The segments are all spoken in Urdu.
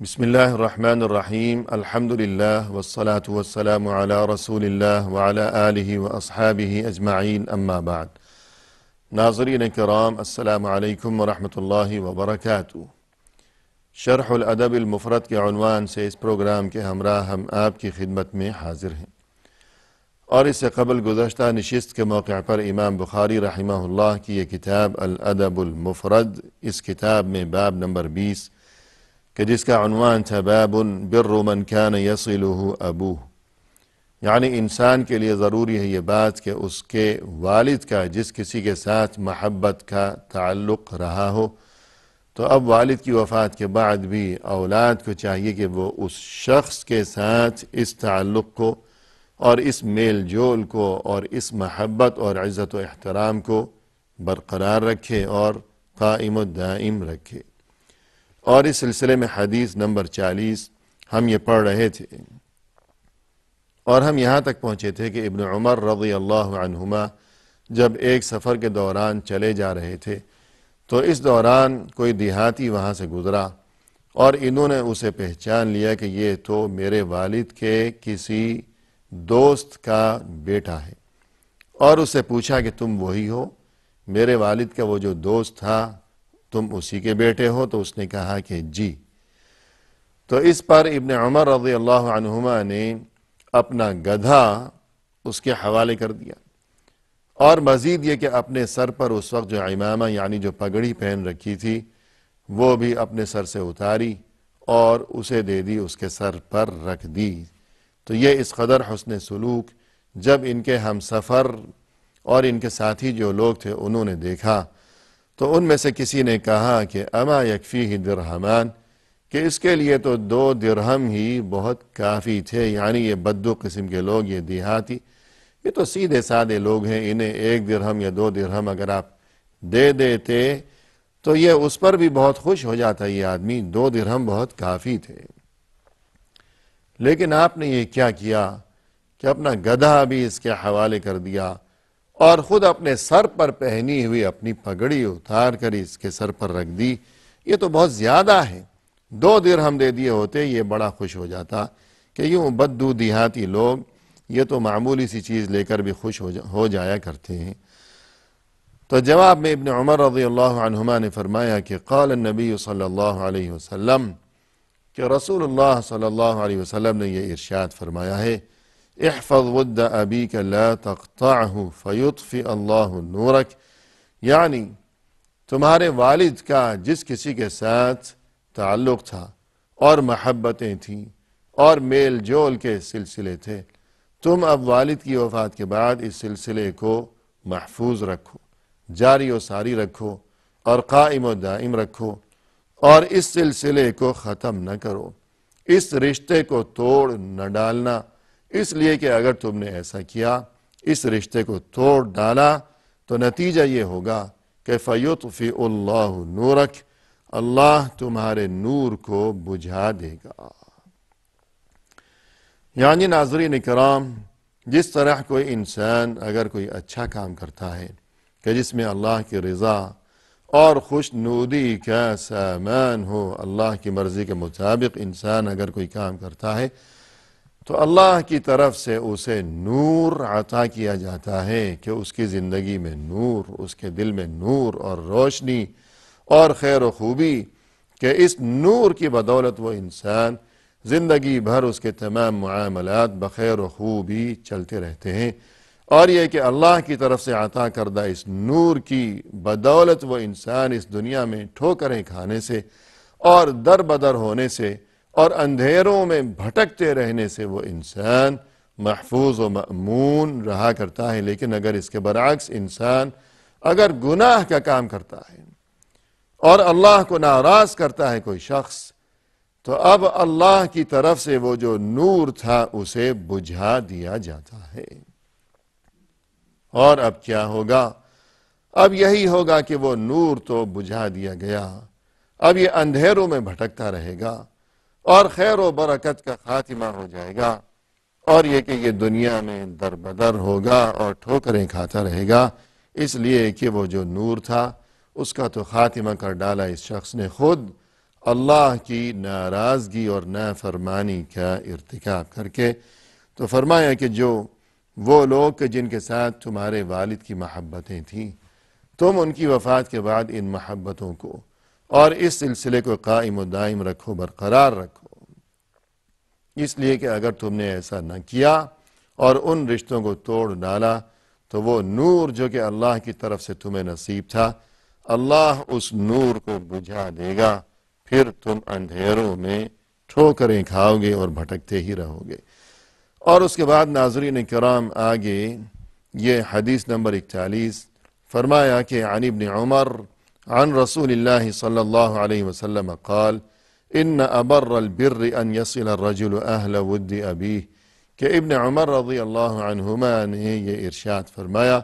بسم الله الرحمن الرحیم الحمد للہ والصلاة والسلام علی رسول اللہ وعلی آلہ واصحابہ اجمعین اما بعد۔ ناظرین کرام، السلام علیکم ورحمۃ اللہ وبرکاتہ۔ شرح الادب المفرد کے عنوان سے اس پروگرام کے ہمراہ ہم آپ کی خدمت میں حاضر ہیں، اور اس سے قبل گزشتہ نشست کے موقع پر امام بخاری رحمہ اللہ کی یہ کتاب الادب المفرد، اس کتاب میں باب نمبر 20 کہ جس کا عنوان تھا باب بر من کان یصلہ ابوہ، یعنی انسان کے لیے ضروری ہے یہ بات کہ اس کے والد کا جس کسی کے ساتھ محبت کا تعلق رہا ہو، تو اب والد کی وفات کے بعد بھی اولاد کو چاہیے کہ وہ اس شخص کے ساتھ اس تعلق کو اور اس میل جول کو اور اس محبت اور عزت و احترام کو برقرار رکھے اور قائم و دائم رکھے۔ اور اس سلسلے میں حدیث نمبر 40 ہم یہ پڑھ رہے تھے، اور ہم یہاں تک پہنچے تھے کہ ابن عمر رضی اللہ عنہما جب ایک سفر کے دوران چلے جا رہے تھے تو اس دوران کوئی دیہاتی وہاں سے گزرا، اور انہوں نے اسے پہچان لیا کہ یہ تو میرے والد کے کسی دوست کا بیٹا ہے، اور اس سے پوچھا کہ تم وہی ہو، میرے والد کا وہ جو دوست تھا تم اسی کے بیٹے ہو؟ تو اس نے کہا کہ جی۔ تو اس پر ابن عمر رضی اللہ عنہما نے اپنا گدھا اس کے حوالے کر دیا، اور مزید یہ کہ اپنے سر پر اس وقت جو عمامہ یعنی جو پگڑی پہن رکھی تھی وہ بھی اپنے سر سے اتاری اور اسے دے دی، اس کے سر پر رکھ دی۔ تو یہ اس قدر حسن سلوک جب ان کے ہم سفر اور ان کے ساتھی جو لوگ تھے انہوں نے دیکھا تو ان میں سے کسی نے کہا کہ اما یکفیہ درہمان، کہ اس کے لیے تو 2 درہم ہی بہت کافی تھے، یعنی یہ بدو قسم کے لوگ، یہ دیہاتی، یہ تو سیدھے سادے لوگ ہیں، انہیں 1 درہم یا 2 درہم اگر آپ دے دیتے تو یہ اس پر بھی بہت خوش ہو جاتا یہ آدمی، 2 درہم بہت کافی تھے۔ لیکن آپ نے یہ کیا کیا کہ اپنا گدھا بھی اس کے حوالے کر دیا اور خود اپنے سر پر پہنی ہوئی اپنی پگڑی اتار کر اس کے سر پر رکھ دی۔ یہ تو بہت زیادہ ہے، 2 درہم دے دیے ہوتے یہ بڑا خوش ہو جاتا کہ یوں بدو دیہاتی لوگ یہ تو معمولی سی چیز لے کر بھی خوش ہو جایا کرتے ہیں۔ تو جواب میں ابن عمر رضی اللہ عنہما نے فرمایا کہ قال النبی صلی اللہ علیہ وسلم، کہ رسول اللہ صلی اللہ علیہ وسلم نے یہ ارشاد فرمایا ہے، احفظ ود ابیک لا تقطعہ فیطفئ اللہ نورک، یعنی تمہارے والد کا جس کسی کے ساتھ تعلق تھا اور محبتیں تھیں اور میل جول کے سلسلے تھے، تم اب والد کی وفات کے بعد اس سلسلے کو محفوظ رکھو، جاری و ساری رکھو اور قائم و دائم رکھو، اور اس سلسلے کو ختم نہ کرو، اس رشتے کو توڑ نہ ڈالنا، اس لیے کہ اگر تم نے ایسا کیا، اس رشتے کو توڑ ڈالا، تو نتیجہ یہ ہوگا کہ فیطفئ اللہ نورک، اللہ تمہارے نور کو بجھا دے گا۔ یعنی ناظرین کرام، جس طرح کوئی انسان اگر کوئی اچھا کام کرتا ہے کہ جس میں اللہ کی رضا اور خوشنودی کا سامان ہو، اللہ کی مرضی کے مطابق انسان اگر کوئی کام کرتا ہے تو اللہ کی طرف سے اسے نور عطا کیا جاتا ہے کہ اس کی زندگی میں نور، اس کے دل میں نور اور روشنی اور خیر و خوبی، کہ اس نور کی بدولت وہ انسان زندگی بھر اس کے تمام معاملات بخیر و خوبی چلتے رہتے ہیں، اور یہ کہ اللہ کی طرف سے عطا کردہ اس نور کی بدولت وہ انسان اس دنیا میں ٹھوکریں کھانے سے اور در بدر ہونے سے اور اندھیروں میں بھٹکتے رہنے سے وہ انسان محفوظ و مأمون رہا کرتا ہے۔ لیکن اگر اس کے برعکس انسان اگر گناہ کا کام کرتا ہے اور اللہ کو ناراض کرتا ہے کوئی شخص، تو اب اللہ کی طرف سے وہ جو نور تھا اسے بجھا دیا جاتا ہے۔ اور اب کیا ہوگا؟ اب یہی ہوگا کہ وہ نور تو بجھا دیا گیا، اب یہ اندھیروں میں بھٹکتا رہے گا اور خیر و برکت کا خاتمہ ہو جائے گا، اور یہ کہ یہ دنیا میں در بدر ہوگا اور ٹھوکریں کھاتا رہے گا، اس لیے کہ وہ جو نور تھا اس کا تو خاتمہ کر ڈالا اس شخص نے خود، اللہ کی ناراضگی اور نافرمانی کا ارتکاب کر کے۔ تو فرمایا کہ جو وہ لوگ جن کے ساتھ تمہارے والد کی محبتیں تھیں، تم ان کی وفات کے بعد ان محبتوں کو اور اس سلسلے کو قائم و دائم رکھو، برقرار رکھو، اس لیے کہ اگر تم نے ایسا نہ کیا اور ان رشتوں کو توڑ ڈالا تو وہ نور جو کہ اللہ کی طرف سے تمہیں نصیب تھا، اللہ اس نور کو بجھا دے گا، پھر تم اندھیروں میں ٹھوکریں کھاؤ گے اور بھٹکتے ہی رہو گے۔ اور اس کے بعد ناظرین کرام آگے یہ حدیث نمبر 41 فرمایا کہ عن ابن عمر عن رسول اللہ صلی اللہ علیہ وسلم قال ان ابر البر ان يصل الرجل اہل ود ابیہ، کہ ابن عمر رضی اللہ عنہما نے یہ ارشاد فرمایا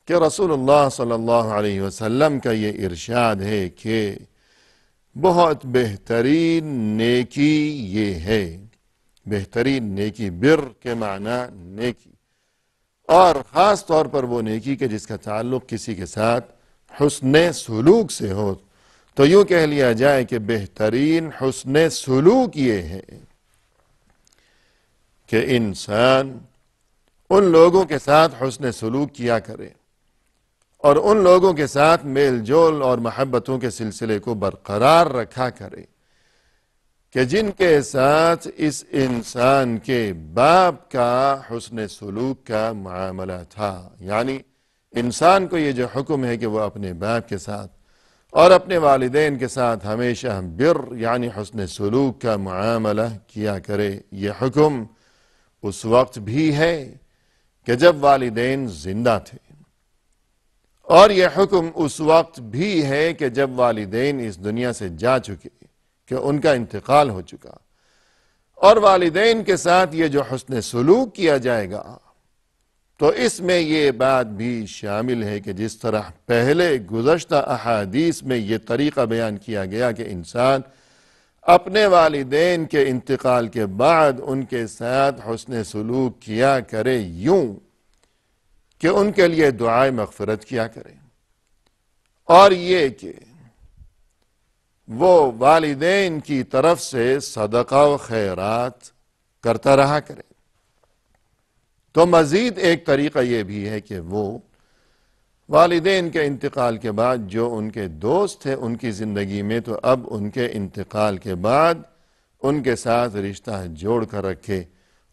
کہ رسول اللہ صلی اللہ علیہ وسلم کا یہ ارشاد ہے کہ بہت بہترین نیکی یہ ہے، بہترین نیکی، بر کے معنی نیکی، اور خاص طور پر وہ نیکی کہ جس کا تعلق کسی کے ساتھ حسن سلوک سے ہو، تو یوں کہہ لیا جائے کہ بہترین حسن سلوک یہ ہے کہ انسان ان لوگوں کے ساتھ حسن سلوک کیا کرے اور ان لوگوں کے ساتھ میل جول اور محبتوں کے سلسلے کو برقرار رکھا کرے کہ جن کے ساتھ اس انسان کے باپ کا حسن سلوک کا معاملہ تھا۔ یعنی انسان کو یہ جو حکم ہے کہ وہ اپنے باپ کے ساتھ اور اپنے والدین کے ساتھ ہمیشہ بر یعنی حسن سلوک کا معاملہ کیا کرے، یہ حکم اس وقت بھی ہے کہ جب والدین زندہ تھے، اور یہ حکم اس وقت بھی ہے کہ جب والدین اس دنیا سے جا چکے، کہ ان کا انتقال ہو چکا، اور والدین کے ساتھ یہ جو حسن سلوک کیا جائے گا تو اس میں یہ بات بھی شامل ہے کہ جس طرح پہلے گزشتہ احادیث میں یہ طریقہ بیان کیا گیا کہ انسان اپنے والدین کے انتقال کے بعد ان کے ساتھ حسن سلوک کیا کرے، یوں کہ ان کے لیے دعائے مغفرت کیا کرے، اور یہ کہ وہ والدین کی طرف سے صدقہ و خیرات کرتا رہا کرے۔ تو مزید ایک طریقہ یہ بھی ہے کہ وہ والدین کے انتقال کے بعد جو ان کے دوست تھے ان کی زندگی میں، تو اب ان کے انتقال کے بعد ان کے ساتھ رشتہ جوڑ کر رکھے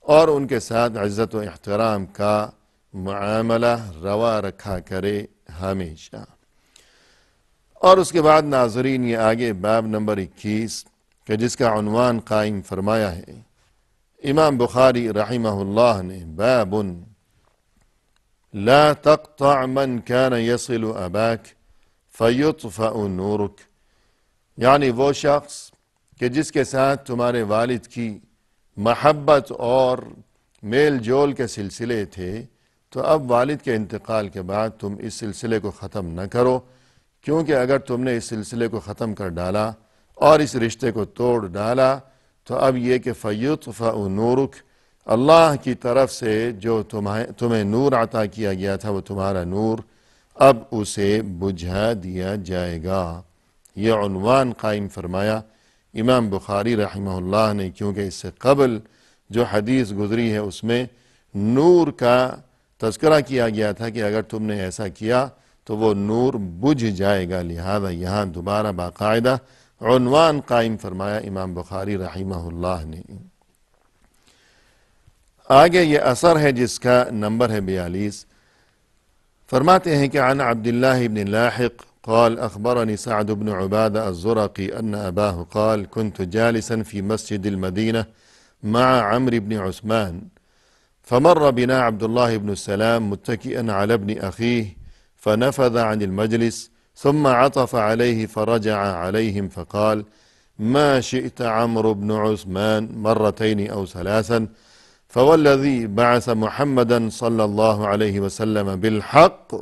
اور ان کے ساتھ عزت و احترام کا معاملہ روا رکھا کرے ہمیشہ۔ اور اس کے بعد ناظرین یہ آگے باب نمبر 21 کہ جس کا عنوان قائم فرمایا ہے امام بخاری رحمہ اللہ نے، باب لا تقطع من كان يصل اباك فيطفأ نورك، یعنی وہ شخص کہ جس کے ساتھ تمہارے والد کی محبت اور میل جول کے سلسلے تھے، تو اب والد کے انتقال کے بعد تم اس سلسلے کو ختم نہ کرو، کیونکہ اگر تم نے اس سلسلے کو ختم کر ڈالا اور اس رشتے کو توڑ ڈالا تو اب یہ کہ فیطفأ نورک، اللہ کی طرف سے جو تمہیں نور عطا کیا گیا تھا وہ تمہارا نور اب اسے بجھا دیا جائے گا۔ یہ عنوان قائم فرمایا امام بخاری رحمہ اللہ نے، کیونکہ اس سے قبل جو حدیث گزری ہے اس میں نور کا تذکرہ کیا گیا تھا کہ اگر تم نے ایسا کیا تو وہ نور بجھ جائے گا، لہذا یہاں دوبارہ باقاعدہ عنوان قائم فرمایا امام بخاری رحمہ اللہ نے۔ آگے یہ اثر ہے جس کا نمبر ہے 42، فرماتے ہیں کہ عن عبداللہ بن لاحق قال اخبرني سعد بن عبادة الزرقي ان اباه قال كنت جالسا في مسجد المدينة مع عمرو بن عثمان فمر بنا عبد الله بن السلام متكئا على ابن اخيه فنفذ عن المجلس ثم عطف عليه فرجع عليهم فقال ما شئت عمرو بن عثمان مرتين أو ثلاثا فوالذي بعث محمدا صلى الله عليه وسلم بالحق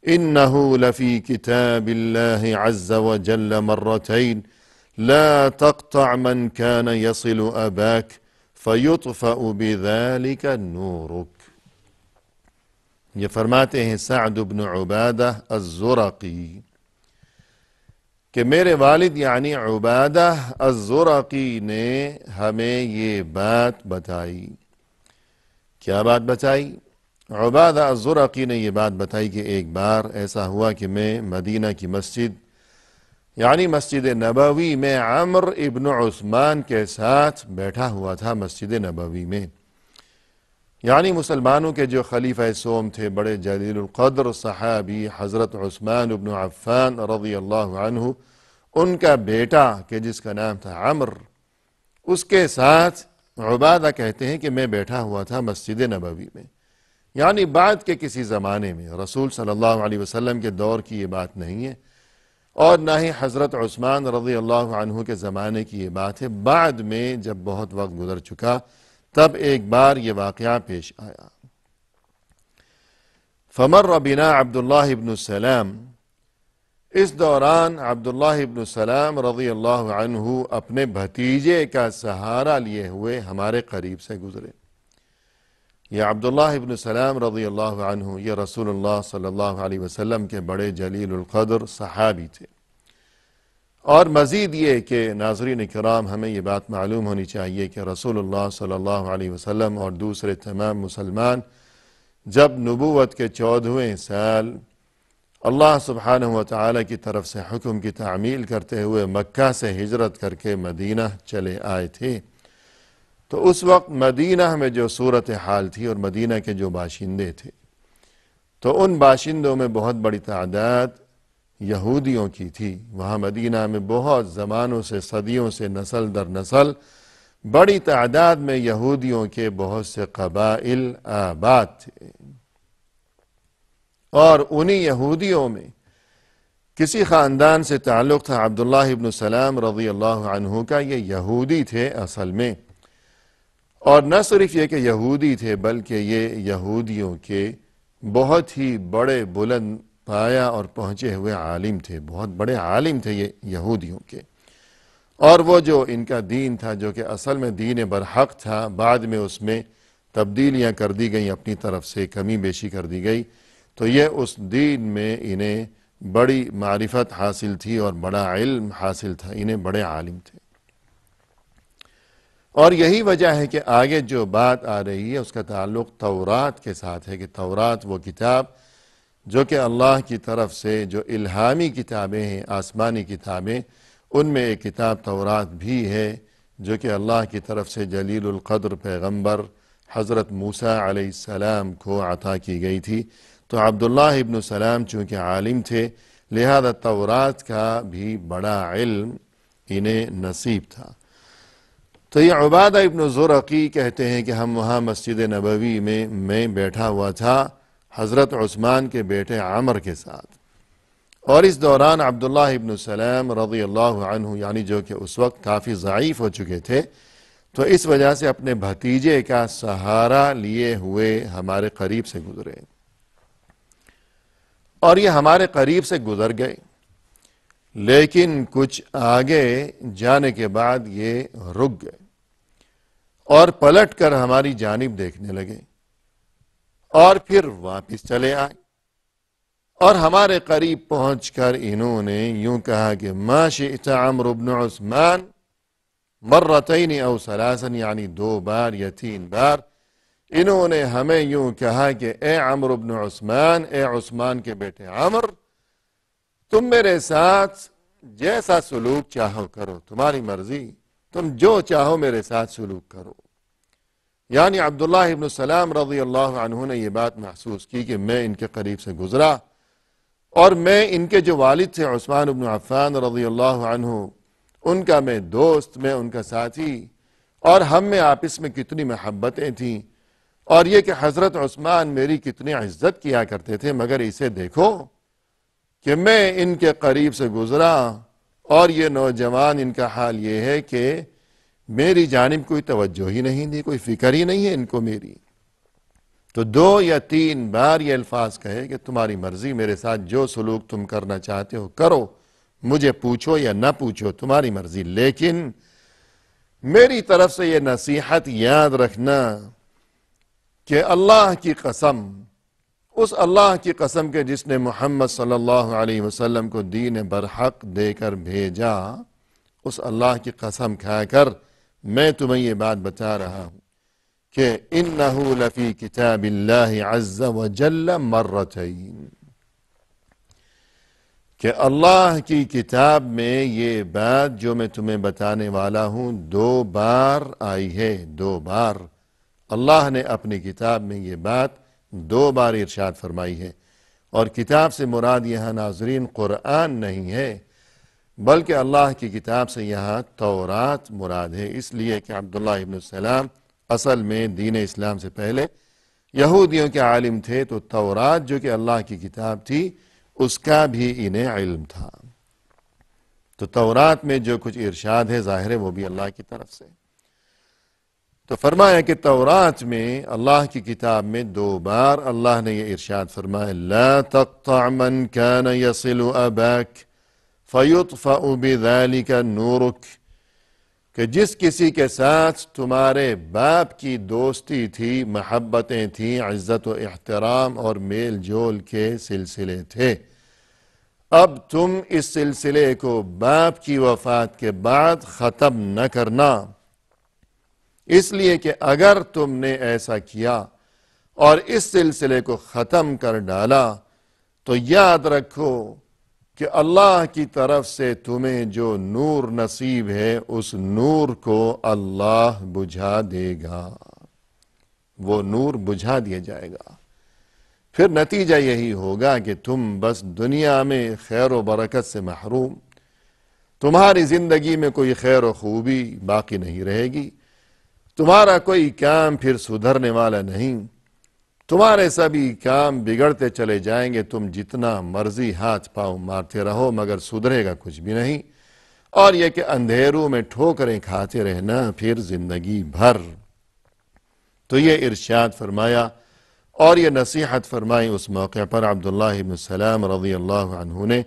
إنه لفي كتاب الله عز وجل مرتين لا تقطع من كان يصل أباك فيطفأ بذلك نورك۔ یہ فرماتے ہیں سعد بن عبادہ الزرقی کہ میرے والد یعنی عبادہ الزرقی نے ہمیں یہ بات بتائی۔ کیا بات بتائی؟ عبادہ الزرقی نے یہ بات بتائی کہ ایک بار ایسا ہوا کہ میں مدینہ کی مسجد یعنی مسجد نبوی میں عمر ابن عثمان کے ساتھ بیٹھا ہوا تھا مسجد نبوی میں، یعنی مسلمانوں کے جو خلیفہ سوم تھے، بڑے جلیل القدر صحابی حضرت عثمان ابن عفان رضی اللہ عنہ، ان کا بیٹا کہ جس کا نام تھا عمر، اس کے ساتھ عبادہ کہتے ہیں کہ میں بیٹھا ہوا تھا مسجد نبوی میں، یعنی بعد کے کسی زمانے میں، رسول صلی اللہ علیہ وسلم کے دور کی یہ بات نہیں ہے اور نہ ہی حضرت عثمان رضی اللہ عنہ کے زمانے کی یہ بات ہے، بعد میں جب بہت وقت گزر چکا تب ایک بار یہ واقعہ پیش آیا۔ فمر بنا عبداللہ ابن السلام، اس دوران عبداللہ ابن السلام رضی اللہ عنہ اپنے بھتیجے کا سہارا لیے ہوئے ہمارے قریب سے گزرے۔ یہ عبداللہ ابن السلام رضی اللہ عنہ یہ رسول اللہ صلی اللہ علیہ وسلم کے بڑے جلیل القدر صحابی تھے۔ اور مزید یہ کہ ناظرین کرام ہمیں یہ بات معلوم ہونی چاہیے کہ رسول اللہ صلی اللہ علیہ وسلم اور دوسرے تمام مسلمان جب نبوت کے 14ویں سال اللہ سبحانہ وتعالی کی طرف سے حکم کی تعمیل کرتے ہوئے مکہ سے ہجرت کر کے مدینہ چلے آئے تھے، تو اس وقت مدینہ میں جو صورتحال تھی اور مدینہ کے جو باشندے تھے، تو ان باشندوں میں بہت بڑی تعداد یہودیوں کی تھی۔ وہاں مدینہ میں بہت زمانوں سے، صدیوں سے، نسل در نسل بڑی تعداد میں یہودیوں کے بہت سے قبائل آباد تھے، اور انہی یہودیوں میں کسی خاندان سے تعلق تھا عبداللہ ابن السلام رضی اللہ عنہ کا۔ یہ یہودی تھے اصل میں، اور نہ صرف یہ کہ یہودی تھے بلکہ یہ یہودیوں کے بہت ہی بڑے بلند پایا اور پہنچے ہوئے عالم تھے، بہت بڑے عالم تھے یہ یہودیوں کے۔ اور وہ جو ان کا دین تھا جو کہ اصل میں دین برحق تھا، بعد میں اس میں تبدیلیاں کر دی گئیں، اپنی طرف سے کمی بیشی کر دی گئی، تو یہ اس دین میں انہیں بڑی معرفت حاصل تھی اور بڑا علم حاصل تھا، انہیں بڑے عالم تھے۔ اور یہی وجہ ہے کہ آگے جو بات آ رہی ہے اس کا تعلق تورات کے ساتھ ہے، کہ تورات وہ کتاب جو کہ اللہ کی طرف سے جو الہامی کتابیں ہیں، آسمانی کتابیں، ان میں ایک کتاب تورات بھی ہے جو کہ اللہ کی طرف سے جلیل القدر پیغمبر حضرت موسیٰ علیہ السلام کو عطا کی گئی تھی۔ تو عبداللہ ابن السلام چونکہ عالم تھے لہذا تورات کا بھی بڑا علم انہیں نصیب تھا۔ تو یہ عبادہ ابن زرقی کہتے ہیں کہ ہم وہاں مسجد نبوی میں بیٹھا ہوا تھا حضرت عثمان کے بیٹے عمر کے ساتھ، اور اس دوران عبداللہ ابن السلام رضی اللہ عنہ یعنی جو کہ اس وقت کافی ضعیف ہو چکے تھے، تو اس وجہ سے اپنے بھتیجے کا سہارا لیے ہوئے ہمارے قریب سے گزرے، اور یہ ہمارے قریب سے گزر گئے، لیکن کچھ آگے جانے کے بعد یہ رک گئے اور پلٹ کر ہماری جانب دیکھنے لگے، اور پھر واپس چلے آئے، اور ہمارے قریب پہنچ کر انہوں نے یوں کہا کہ ما شئت عمرو بن عثمان مرتين او ثلاثا، یعنی 2 بار یا 3 بار انہوں نے ہمیں یوں کہا کہ اے عمرو بن عثمان، اے عثمان کے بیٹے عمر، تم میرے ساتھ جیسا سلوک چاہو کرو، تمہاری مرضی، تم جو چاہو میرے ساتھ سلوک کرو۔ یعنی عبداللہ ابن السلام رضی اللہ عنہ نے یہ بات محسوس کی کہ میں ان کے قریب سے گزرا، اور میں ان کے جو والد تھے عثمان بن عفان رضی اللہ عنہ، ان کا میں دوست، میں ان کا ساتھی، اور ہم میں آپس میں کتنی محبتیں تھیں، اور یہ کہ حضرت عثمان میری کتنی عزت کیا کرتے تھے، مگر اسے دیکھو کہ میں ان کے قریب سے گزرا اور یہ نوجوان ان کا حال یہ ہے کہ میری جانب کوئی توجہ ہی نہیں دی، کوئی فکر ہی نہیں ہے ان کو میری۔ تو 2 یا 3 بار یہ الفاظ کہے کہ تمہاری مرضی، میرے ساتھ جو سلوک تم کرنا چاہتے ہو کرو، مجھے پوچھو یا نہ پوچھو، تمہاری مرضی، لیکن میری طرف سے یہ نصیحت یاد رکھنا کہ اللہ کی قسم اس اللہ کی قسم کے جس نے محمد صلی اللہ علیہ وسلم کو دین برحق دے کر بھیجا، اس اللہ کی قسم کھا کر میں تمہیں یہ بات بتا رہا ہوں کہ انہو لفی کتاب اللہ عز وجل مرتین، کہ اللہ کی کتاب میں یہ بات جو میں تمہیں بتانے والا ہوں 2 بار آئی ہے، 2 بار اللہ نے اپنی کتاب میں یہ بات 2 بار ارشاد فرمائی ہے۔ اور کتاب سے مراد یہاں ناظرین قرآن نہیں ہے، بلکہ اللہ کی کتاب سے یہاں تورات مراد ہے، اس لیے کہ عبداللہ ابن السلام اصل میں دین اسلام سے پہلے یہودیوں کے عالم تھے، تو تورات جو کہ اللہ کی کتاب تھی اس کا بھی انہیں علم تھا۔ تو تورات میں جو کچھ ارشاد ہے ظاہر ہے وہ بھی اللہ کی طرف سے۔ تو فرمایا کہ تورات میں اللہ کی کتاب میں 2 بار اللہ نے یہ ارشاد فرمایا لا تقطع من كان يصل اباك فيطفأ بذلك نورك، کہ جس کسی کے ساتھ تمہارے باپ کی دوستی تھی، محبتیں تھیں، عزت و احترام اور میل جول کے سلسلے تھے، اب تم اس سلسلے کو باپ کی وفات کے بعد ختم نہ کرنا، اس لیے کہ اگر تم نے ایسا کیا اور اس سلسلے کو ختم کر ڈالا تو یاد رکھو کہ اللہ کی طرف سے تمہیں جو نور نصیب ہے اس نور کو اللہ بجھا دے گا، وہ نور بجھا دیا جائے گا۔ پھر نتیجہ یہی ہوگا کہ تم بس دنیا میں خیر و برکت سے محروم، تمہاری زندگی میں کوئی خیر و خوبی باقی نہیں رہے گی، تمہارا کوئی کام پھر سدھرنے والا نہیں، تمہارے سبھی کام بگڑتے چلے جائیں گے، تم جتنا مرضی ہاتھ پاؤں مارتے رہو مگر سدھرے گا کچھ بھی نہیں، اور یہ کہ اندھیروں میں ٹھوکریں کھاتے رہنا پھر زندگی بھر۔ تو یہ ارشاد فرمایا اور یہ نصیحت فرمائی اس موقع پر عبداللہ بن السلام رضی اللہ عنہ نے،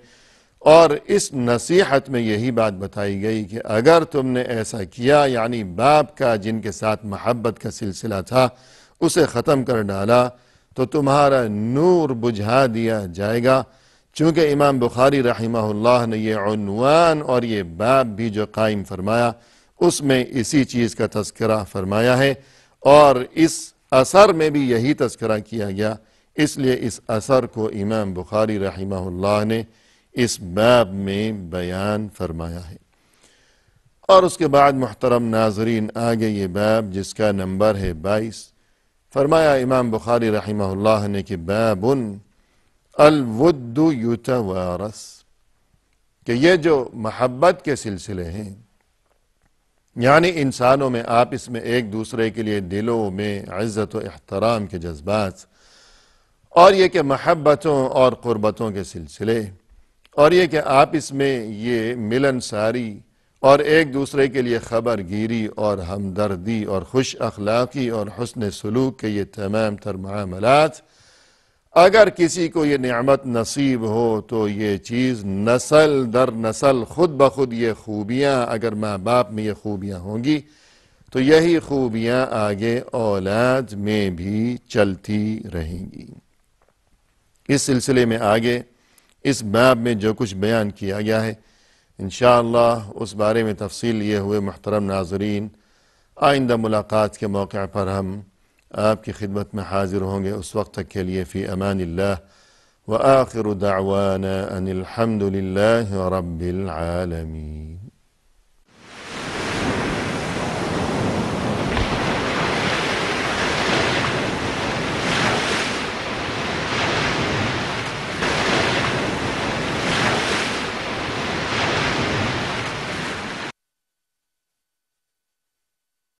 اور اس نصیحت میں یہی بات بتائی گئی کہ اگر تم نے ایسا کیا، یعنی باپ کا جن کے ساتھ محبت کا سلسلہ تھا اسے ختم کر ڈالا، تو تمہارا نور بجھا دیا جائے گا۔ چونکہ امام بخاری رحمہ اللہ نے یہ عنوان اور یہ باب بھی جو قائم فرمایا اس میں اسی چیز کا تذکرہ فرمایا ہے، اور اس اثر میں بھی یہی تذکرہ کیا گیا، اس لیے اس اثر کو امام بخاری رحمہ اللہ نے اس باب میں بیان فرمایا ہے۔ اور اس کے بعد محترم ناظرین آگے یہ باب جس کا نمبر ہے 22، فرمایا امام بخاری رحمہ اللہ نے کہ باب الود یتوارث، کہ یہ جو محبت کے سلسلے ہیں، یعنی انسانوں میں آپس میں ایک دوسرے کے لیے دلوں میں عزت و احترام کے جذبات، اور یہ کہ محبتوں اور قربتوں کے سلسلے، اور یہ کہ آپس میں یہ ملن ساری اور ایک دوسرے کے لیے خبر گیری اور ہمدردی اور خوش اخلاقی اور حسن سلوک کے یہ تمام تر معاملات، اگر کسی کو یہ نعمت نصیب ہو تو یہ چیز نسل در نسل خود بخود یہ خوبیاں، اگر ماں باپ میں یہ خوبیاں ہوں گی تو یہی خوبیاں آگے اولاد میں بھی چلتی رہیں گی۔ اس سلسلے میں آگے اس باب میں جو کچھ بیان کیا گیا ہے انشاءاللہ اس بارے میں تفصیل لیے ہوئے محترم ناظرین آئندہ ملاقات کے موقع پر ہم آپ کی خدمت میں حاضر ہوں گے۔ اس وقت تک کے لیے فی امان اللہ، وآخر دعوانا ان الحمد للہ رب العالمین۔